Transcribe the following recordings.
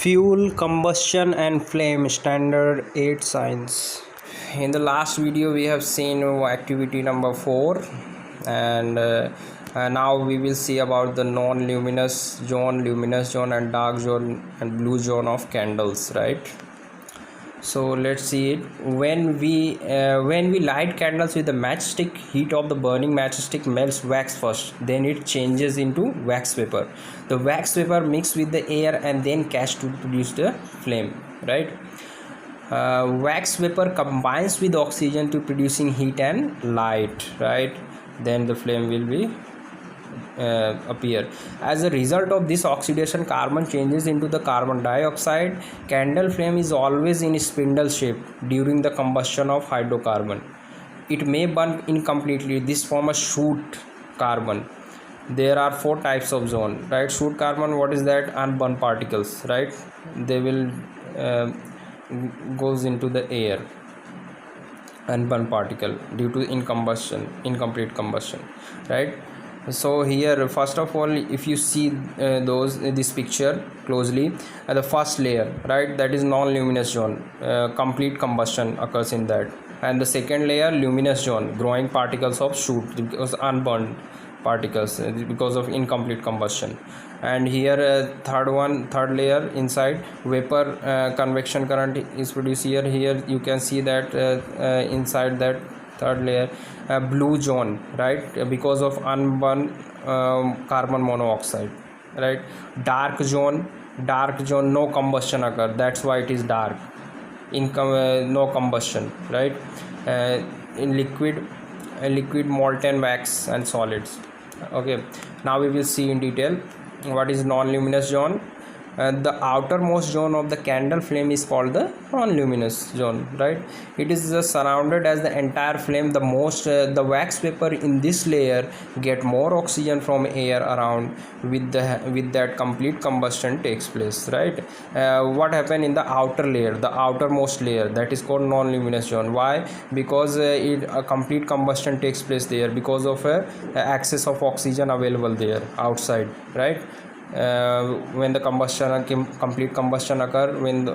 Fuel, combustion and flame standard 8 signs. In the last video we have seen activity number 4, and now we will see about the non-luminous zone, luminous zone and dark zone and blue zone of candles, right? So let's see it. When we light candles with the matchstick, heat of the burning matchstick melts wax first, then it changes into wax vapor. The wax vapor mixes with the air and then catch to produce the flame, right? Wax vapor combines with oxygen to producing heat and light, right? Then the flame will be appear. As a result of this oxidation, carbon changes into the carbon dioxide. Candle flame is always in spindle shape during the combustion of hydrocarbon. It may burn incompletely. This form a shoot carbon. There are 4 types of zone, right? Shoot carbon, what is that? Unburned particles, right? They will goes into the air. Unburned particle due to incomplete combustion, right? So here, first of all, if you see this picture closely, the first layer, right, that is non-luminous zone, complete combustion occurs in that. And the second layer, luminous zone, growing particles of shoot, because unburned particles because of incomplete combustion. And here third layer, inside vapor, convection current is produced here. You can see that inside that third layer, blue zone, right, because of unburned carbon monoxide, right? Dark zone, no combustion occur, that's why it is dark. No combustion, right? In liquid, molten wax and solids. Okay, now we will see in detail what is non-luminous zone. The outermost zone of the candle flame is called the non-luminous zone, right? It is surrounded as the entire flame. The wax vapor in this layer get more oxygen from air around. With that, complete combustion takes place, right? What happened in the outer layer, the outermost layer, that is called non-luminous zone. Why? Because a complete combustion takes place there because of excess of oxygen available there outside, right? When the complete combustion occur, when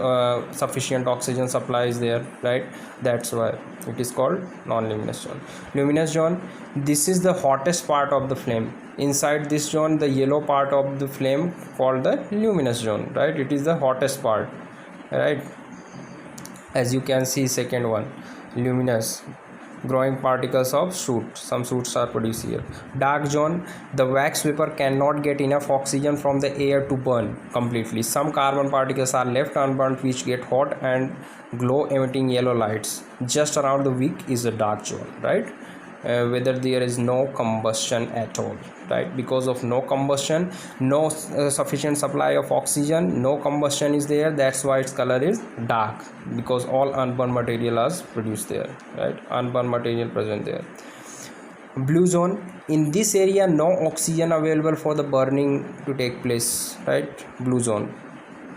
sufficient oxygen supply is there, right? That's why it is called non-luminous zone. Luminous zone, this is the hottest part of the flame. Inside this zone, the yellow part of the flame called the luminous zone, right? It is the hottest part, right? As you can see, second one, luminous, growing particles of shoot, some shoots are produced here. Dark zone, the wax vapor cannot get enough oxygen from the air to burn completely. Some carbon particles are left unburned which get hot and glow, emitting yellow lights. Just around the wick is a dark zone, right? Whether there is no combustion at all, right? Because of no combustion, no sufficient supply of oxygen, no combustion is there, that's why its color is dark, because all unburned material is produced there, right? Unburned material present there. Blue zone, in this area no oxygen available for the burning to take place, right? Blue zone,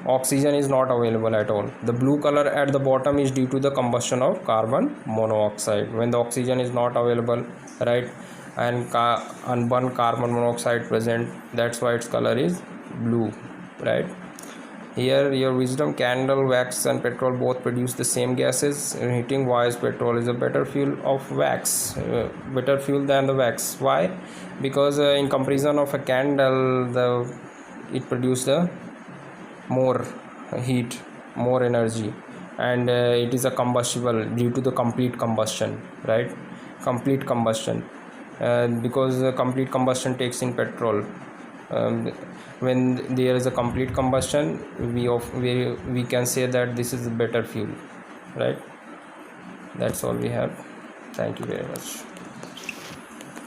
oxygen is not available at all. The blue color at the bottom is due to the combustion of carbon monoxide. When the oxygen is not available, right, and unburned carbon monoxide present, that's why its color is blue, right? Here, your wisdom, candle, wax and petrol both produce the same gases. In heating wise, petrol is a better fuel of wax, better fuel than the wax. Why? Because in comparison of a candle, it produces the more heat, more energy, and it is a combustible due to the complete combustion, right? Complete combustion, because complete combustion takes in petrol. When there is a complete combustion, we can say that this is a better fuel, right? That's all we have. Thank you very much.